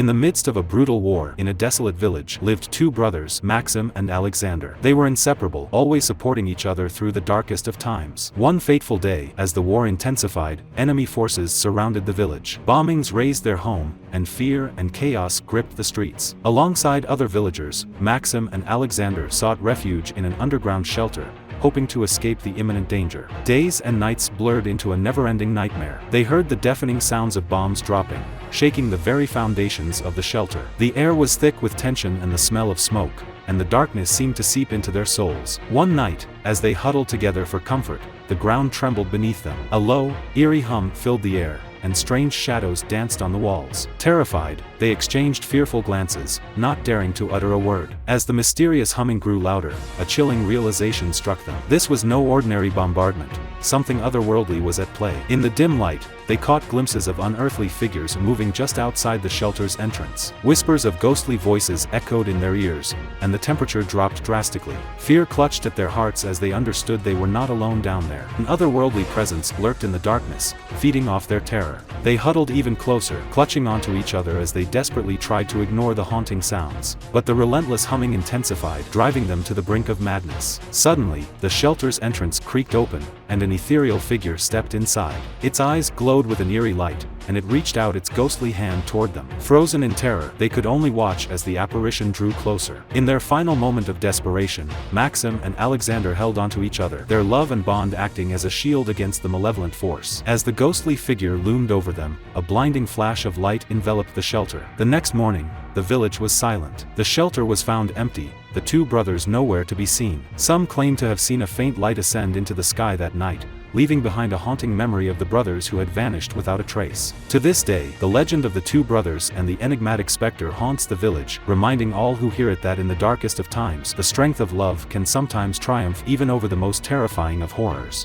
In the midst of a brutal war in a desolate village lived two brothers, Maxim and Alexander. They were inseparable, always supporting each other through the darkest of times. One fateful day, as the war intensified, enemy forces surrounded the village. Bombings razed their home, and fear and chaos gripped the streets. Alongside other villagers, Maxim and Alexander sought refuge in an underground shelter, hoping to escape the imminent danger. Days and nights blurred into a never-ending nightmare. They heard the deafening sounds of bombs dropping, shaking the very foundations of the shelter. The air was thick with tension and the smell of smoke, and the darkness seemed to seep into their souls. One night, as they huddled together for comfort, the ground trembled beneath them. A low, eerie hum filled the air, and strange shadows danced on the walls. Terrified, they exchanged fearful glances, not daring to utter a word. As the mysterious humming grew louder, a chilling realization struck them. This was no ordinary bombardment. Something otherworldly was at play. In the dim light, they caught glimpses of unearthly figures moving just outside the shelter's entrance. Whispers of ghostly voices echoed in their ears, and the temperature dropped drastically. Fear clutched at their hearts as they understood they were not alone down there. An otherworldly presence lurked in the darkness, feeding off their terror. They huddled even closer, clutching onto each other as they desperately tried to ignore the haunting sounds. But the relentless humming intensified, driving them to the brink of madness. Suddenly, the shelter's entrance creaked open, and an ethereal figure stepped inside. Its eyes glowed with an eerie light, and it reached out its ghostly hand toward them. Frozen in terror, they could only watch as the apparition drew closer. In their final moment of desperation, Maxim and Alexander held onto each other, their love and bond acting as a shield against the malevolent force. As the ghostly figure loomed over them, a blinding flash of light enveloped the shelter. The next morning, the village was silent. The shelter was found empty, the two brothers nowhere to be seen. Some claim to have seen a faint light ascend into the sky that night, leaving behind a haunting memory of the brothers who had vanished without a trace. To this day, the legend of the two brothers and the enigmatic specter haunts the village, reminding all who hear it that in the darkest of times, the strength of love can sometimes triumph even over the most terrifying of horrors.